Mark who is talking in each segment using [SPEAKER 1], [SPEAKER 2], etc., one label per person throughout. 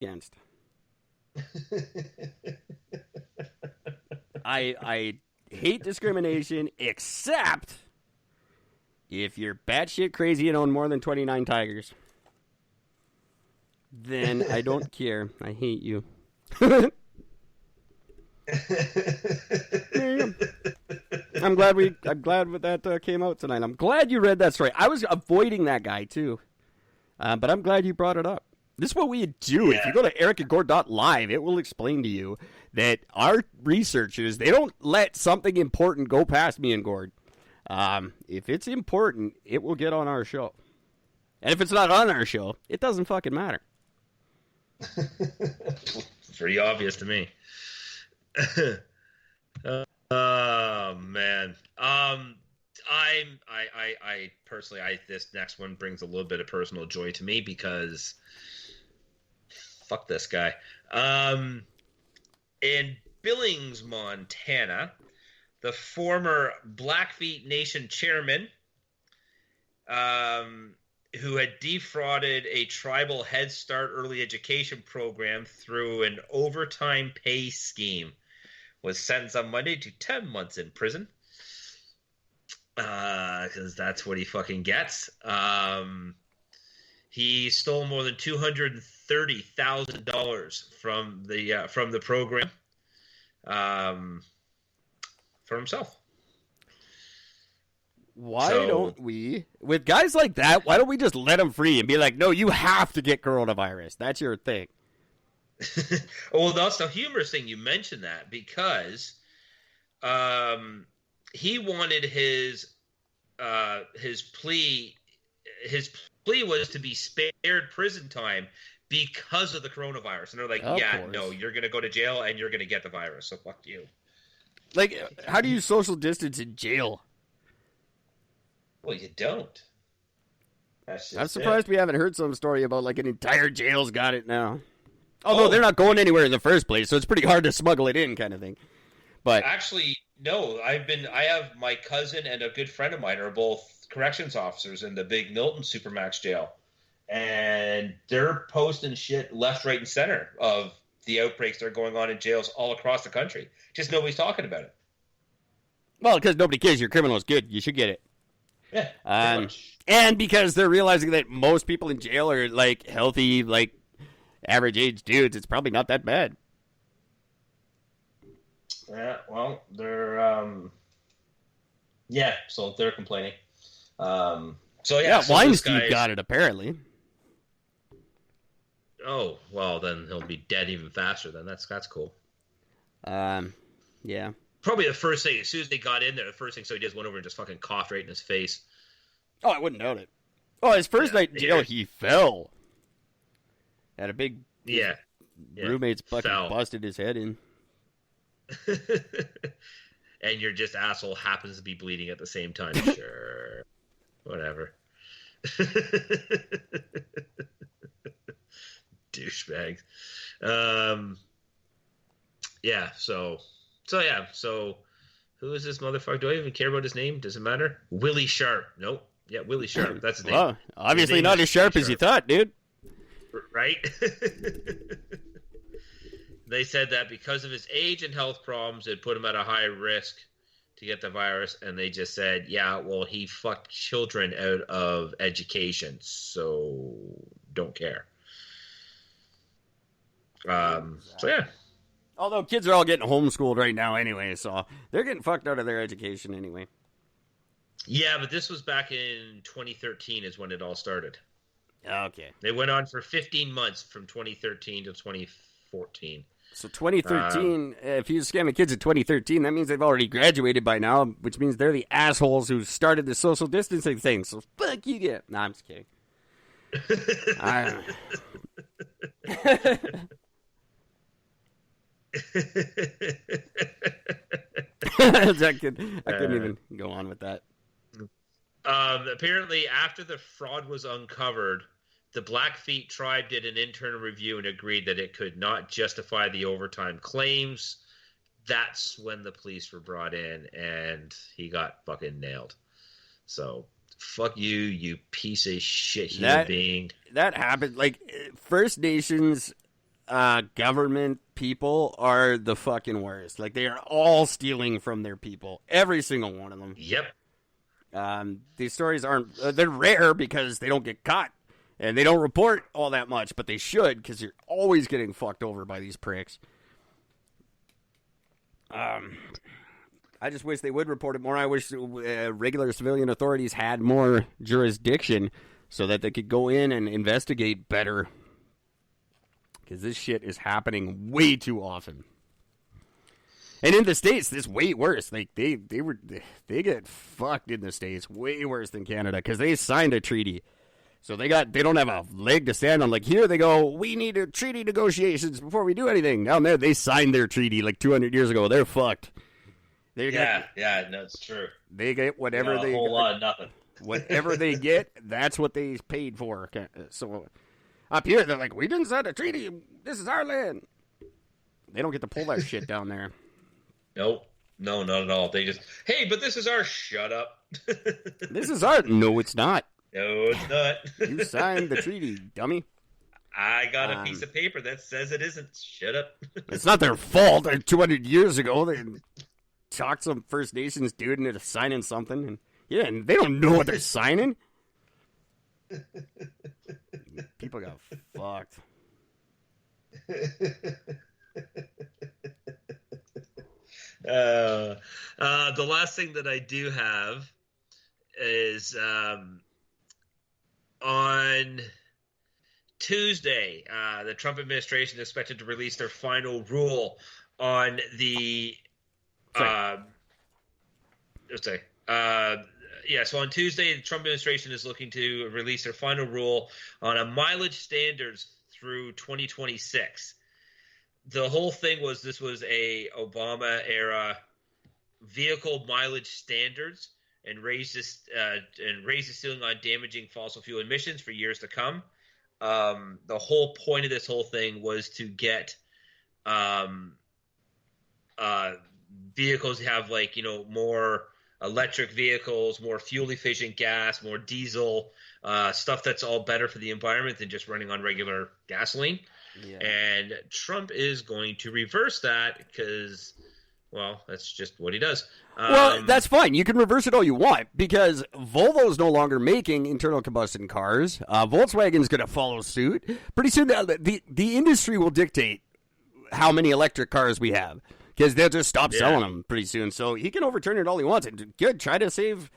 [SPEAKER 1] against. I hate discrimination, except if you're batshit crazy and own more than 29 tigers. Then I don't care. I hate you. There you go. I'm glad that came out tonight. I'm glad you read that story. I was avoiding that guy too, but I'm glad you brought it up. This is what we do. Yeah. If you go to ericandgord.live, it will explain to you that our researchers, they don't let something important go past me and Gord. If it's important, it will get on our show. And if it's not on our show, it doesn't fucking matter.
[SPEAKER 2] Pretty obvious to me. Oh man. I personally, this next one brings a little bit of personal joy to me because fuck this guy. In Billings, Montana, the former Blackfeet Nation chairman, who had defrauded a tribal Head Start early education program through an overtime pay scheme, was sentenced on Monday to 10 months in prison. Because that's what he fucking gets. He stole more than $230,000 from the program for himself.
[SPEAKER 1] Why don't we, with guys like that, why don't we just let them free and be like, no, you have to get coronavirus. That's your thing.
[SPEAKER 2] Well, that's the humorous thing. You mentioned that because he wanted his plea was to be spared prison time because of the coronavirus. And they're like, no, you're going to go to jail and you're going to get the virus. So fuck you.
[SPEAKER 1] Like, how do you social distance in jail?
[SPEAKER 2] Well, you don't.
[SPEAKER 1] I'm surprised we haven't heard some story about like an entire jail's got it now. Although they're not going anywhere in the first place, so it's pretty hard to smuggle it in, kind of thing. But
[SPEAKER 2] actually, no. I have my cousin and a good friend of mine are both corrections officers in the big Milton Supermax jail, and they're posting shit left, right, and center of the outbreaks that are going on in jails all across the country. Just nobody's talking about it.
[SPEAKER 1] Well, because nobody cares. Your criminal is good. You should get it.
[SPEAKER 2] Yeah.
[SPEAKER 1] And because they're realizing that most people in jail are like healthy, like average age dudes, it's probably not that bad.
[SPEAKER 2] Yeah, well, they're so they're complaining.
[SPEAKER 1] Weinstein got it apparently.
[SPEAKER 2] Oh, well, then he'll be dead even faster. Then that's cool.
[SPEAKER 1] Yeah.
[SPEAKER 2] Probably the first thing, as soon as they got in there, the first thing so he just went over and just fucking coughed right in his face.
[SPEAKER 1] Oh, I wouldn't doubt it. Oh, his first night in jail, he fell. Had a big roommate's fucking busted his head in.
[SPEAKER 2] And your just asshole happens to be bleeding at the same time. Sure. Whatever. Douchebags. So who is this motherfucker? Do I even care about his name? Does it matter? Willie Sharp. Nope. Yeah, Willie Sharp. That's his name.
[SPEAKER 1] Well, obviously not as sharp as you thought, dude.
[SPEAKER 2] Right? They said that because of his age and health problems, it put him at a high risk to get the virus. And they just said, he fucked children out of education. So don't care.
[SPEAKER 1] Although kids are all getting homeschooled right now anyway, so they're getting fucked out of their education anyway.
[SPEAKER 2] Yeah, but this was back in 2013 is when it all started.
[SPEAKER 1] Okay.
[SPEAKER 2] They went on for 15 months from 2013 to 2014.
[SPEAKER 1] So 2013, if you're scamming kids in 2013, that means they've already graduated by now, which means they're the assholes who started the social distancing thing. So fuck you, yeah. Nah, I'm just kidding. I couldn't even go on with that.
[SPEAKER 2] Apparently, after the fraud was uncovered, the Blackfeet tribe did an internal review and agreed that it could not justify the overtime claims. That's when the police were brought in, and he got fucking nailed. So, fuck you, you piece of shit human being.
[SPEAKER 1] That happened. Like, First Nations government people are the fucking worst. Like, they are all stealing from their people. Every single one of them.
[SPEAKER 2] Yep.
[SPEAKER 1] These stories aren't... they're rare because they don't get caught. And they don't report all that much, but they should, because you're always getting fucked over by these pricks. I just wish they would report it more. I wish regular civilian authorities had more jurisdiction so that they could go in and investigate better. Because this shit is happening way too often. And in the States, this is way worse. Like they get fucked in the States way worse than Canada because they signed a treaty. So they don't have a leg to stand on. Like here they go, we need a treaty negotiations before we do anything. Down there, they signed their treaty like 200 years ago. They're fucked.
[SPEAKER 2] No, it's true.
[SPEAKER 1] They get whatever
[SPEAKER 2] a whole lot of nothing.
[SPEAKER 1] Whatever they get, that's what they paid for. So up here, they're like, we didn't sign a treaty. This is our land. They don't get to pull that shit down there.
[SPEAKER 2] Nope. No, not at all. They just, hey, but this is our, shut up.
[SPEAKER 1] This is our, no, it's not.
[SPEAKER 2] No, it's not.
[SPEAKER 1] You signed the treaty, dummy.
[SPEAKER 2] I got a piece of paper that says it isn't. Shut up.
[SPEAKER 1] It's not their fault. 200 years ago, they talked some First Nations dude into signing something. And yeah, and they don't know what they're signing. People got fucked.
[SPEAKER 2] The last thing that I do have is on Tuesday, the Trump administration is expected to release their final rule on the so on Tuesday, the Trump administration is looking to release their final rule on a mileage standards through 2026. The whole thing was this was a Obama era vehicle mileage standards and raised the ceiling on damaging fossil fuel emissions for years to come. The whole point of this whole thing was to get vehicles to have more electric vehicles, more fuel efficient gas, more diesel, stuff that's all better for the environment than just running on regular gasoline. Yeah. And Trump is going to reverse that because, well, that's just what he does.
[SPEAKER 1] Well, that's fine. You can reverse it all you want because Volvo's no longer making internal combustion cars. Volkswagen's going to follow suit. Pretty soon, the industry will dictate how many electric cars we have because they'll just stop selling them pretty soon. So he can overturn it all he wants. And good, try to save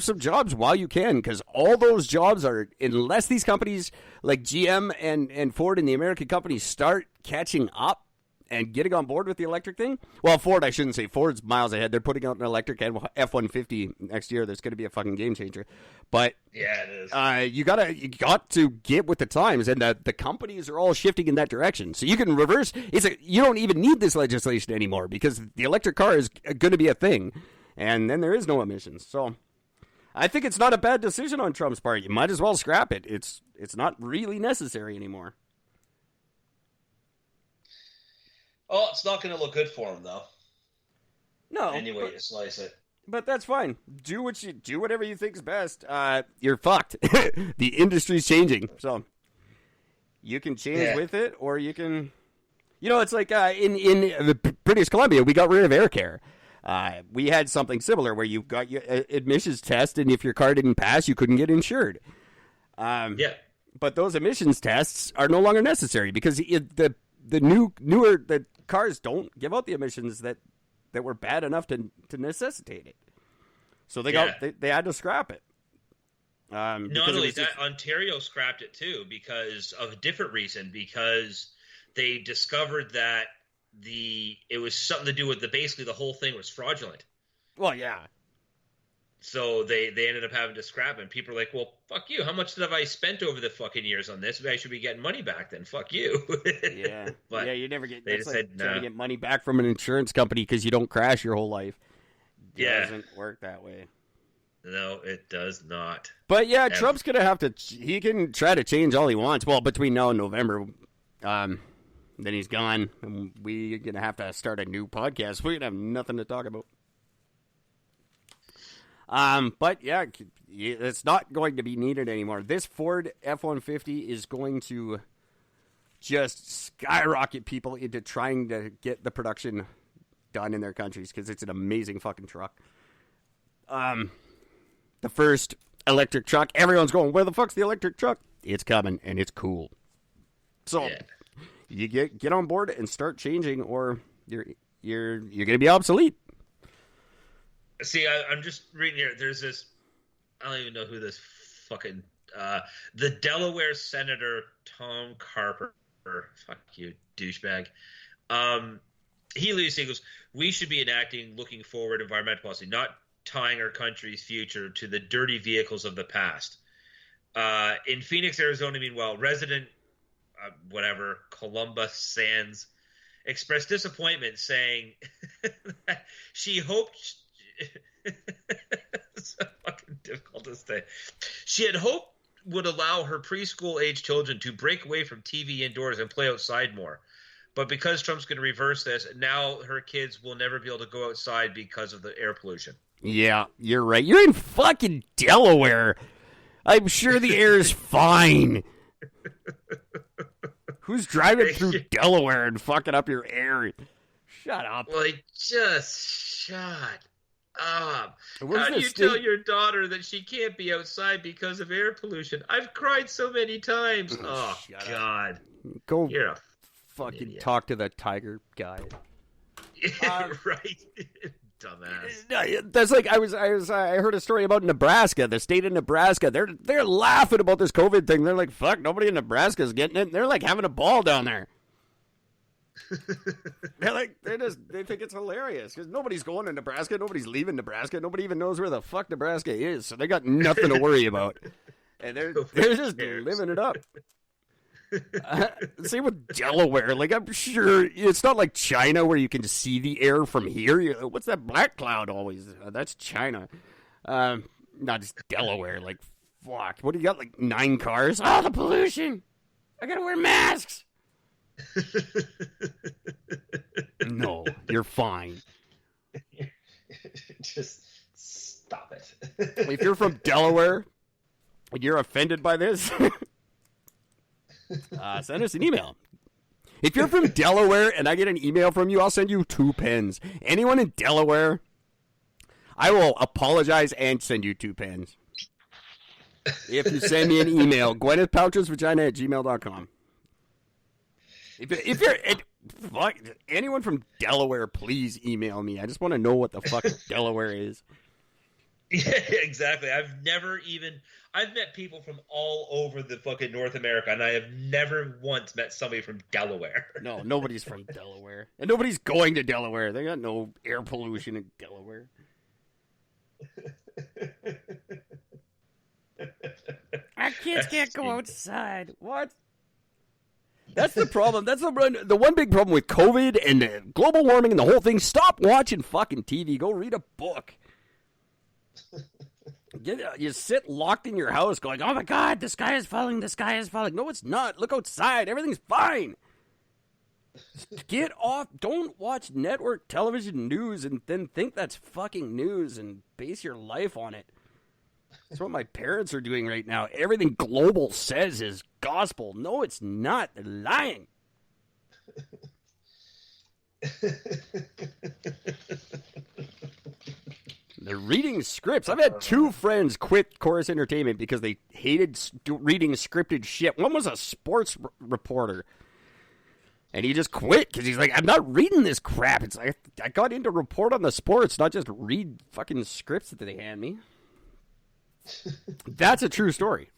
[SPEAKER 1] some jobs while you can, because all those jobs are, unless these companies like GM and Ford and the American companies start catching up and getting on board with the electric thing. Well, Ford, I shouldn't say. Ford's miles ahead. They're putting out an electric F-150 next year. That's going to be a fucking game changer. But
[SPEAKER 2] yeah, it is.
[SPEAKER 1] You got to get with the times, and the companies are all shifting in that direction. So you can reverse. You don't even need this legislation anymore because the electric car is going to be a thing. And then there is no emissions. So I think it's not a bad decision on Trump's part. You might as well scrap it. It's not really necessary anymore.
[SPEAKER 2] Oh, it's not going to look good for him, though.
[SPEAKER 1] No.
[SPEAKER 2] Anyway, you slice it.
[SPEAKER 1] But that's fine. Do whatever you think is best. You're fucked. The industry's changing. So you can change with it, or you can... it's like in British Columbia, we got rid of air care. We had something similar where you got your emissions test, and if your car didn't pass, you couldn't get insured. But those emissions tests are no longer necessary because the newer cars don't give out the emissions that were bad enough to necessitate it. So they had to scrap it.
[SPEAKER 2] Not only that, Ontario scrapped it too because of a different reason, because they discovered that it was something to do with basically the whole thing was fraudulent.
[SPEAKER 1] Well, yeah.
[SPEAKER 2] So they ended up having to scrap it. And people are like, well, fuck you. How much have I spent over the fucking years on this? I should be getting money back then. Fuck you.
[SPEAKER 1] Yeah. But you never get...
[SPEAKER 2] They just said,
[SPEAKER 1] trying to get money back from an insurance company because you don't crash your whole life. It doesn't work that way.
[SPEAKER 2] No, it does not.
[SPEAKER 1] But yeah, ever. Trump's going to have to... He can try to change all he wants. Well, between now and November... then he's gone, and we're going to have to start a new podcast. We're going to have nothing to talk about. But yeah, it's not going to be needed anymore. This Ford F-150 is going to just skyrocket people into trying to get the production done in their countries because it's an amazing fucking truck. The first electric truck, everyone's going, where the fuck's the electric truck? It's coming, and it's cool. So you get on board and start changing, or you're gonna be obsolete.
[SPEAKER 2] See, I'm just reading here. There's this. I don't even know who this fucking the Delaware Senator Tom Carper. Fuck you, douchebag. He goes, we should be enacting looking forward environmental policy, not tying our country's future to the dirty vehicles of the past. In Phoenix, Arizona, meanwhile, resident Columbus Sands expressed disappointment, saying she hoped it's so fucking difficult to say. She had hoped would allow her preschool age children to break away from TV indoors and play outside more. But because Trump's going to reverse this, now her kids will never be able to go outside because of the air pollution.
[SPEAKER 1] Yeah, you're right. You're in fucking Delaware. I'm sure the air is fine. Who's driving through Delaware and fucking up your air? Shut up.
[SPEAKER 2] Like, just shut up. How do you tell your daughter that she can't be outside because of air pollution? I've cried so many times. Oh, God.
[SPEAKER 1] Go
[SPEAKER 2] You're a
[SPEAKER 1] fucking
[SPEAKER 2] idiot.
[SPEAKER 1] talk to the tiger guy.
[SPEAKER 2] Yeah, right. Dumbass.
[SPEAKER 1] That's like I heard a story about Nebraska, the state of Nebraska. They're laughing about this COVID thing. They're like, fuck, nobody in Nebraska is getting it. They're like having a ball down there. They think it's hilarious because nobody's going to Nebraska, nobody's leaving Nebraska, nobody even knows where the fuck Nebraska is, so they got nothing to worry about, and they're just living it up. Same with Delaware. Like, I'm sure it's not like China where you can see the air from here. What's that black cloud always? That's China. Not just Delaware. Like, fuck. What do you got? Like 9 cars? Oh, the pollution. I gotta wear masks. No, you're fine.
[SPEAKER 2] Just stop it.
[SPEAKER 1] If you're from Delaware and you're offended by this, send us an email. If you're from Delaware and I get an email from you, I'll send you 2 pens. Anyone in Delaware, I will apologize and send you 2 pens. If you send me an email, gwynethpouchesvagina@gmail.com. If you're fuck, anyone from Delaware, please email me. I just want to know what the fuck Delaware is.
[SPEAKER 2] Yeah, exactly. I've met people from all over the fucking North America, and I have never once met somebody from Delaware.
[SPEAKER 1] No, nobody's from Delaware. And nobody's going to Delaware. They got no air pollution in Delaware. Our kids can't go outside. What? That's the problem. That's the one big problem with COVID and global warming and the whole thing. Stop watching fucking TV. Go read a book. You sit locked in your house going, oh my God, the sky is falling, the sky is falling. No, it's not. Look outside. Everything's fine. Get off. Don't watch network television news and then think that's fucking news and base your life on it. That's what my parents are doing right now. Everything Global says is gospel. No, it's not. They're lying. They're reading scripts. I've had 2 friends quit Chorus Entertainment because they hated reading scripted shit. One was a sports reporter. And he just quit because he's like, I'm not reading this crap. It's like, I got in to report on the sports, not just read fucking scripts that they hand me. That's a true story.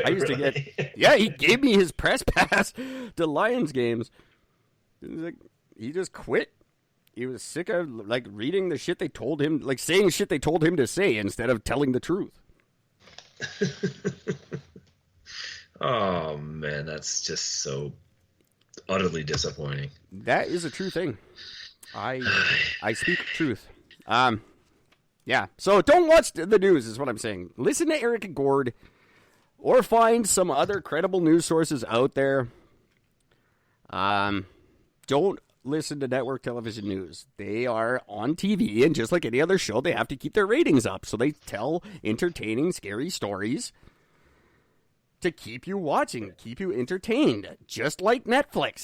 [SPEAKER 1] I used to get... Yeah, he gave me his press pass to Lions games. He just quit. He was sick of, like, reading the shit they told him, like, saying shit they told him to say instead of telling the truth.
[SPEAKER 2] Oh, man, that's just so utterly disappointing.
[SPEAKER 1] That is a true thing. I speak truth. Yeah, so don't watch the news is what I'm saying. Listen to Eric and Gord or find some other credible news sources out there. Don't listen to network television news. They are on TV, and just like any other show, they have to keep their ratings up. So they tell entertaining, scary stories to keep you watching, keep you entertained, just like Netflix.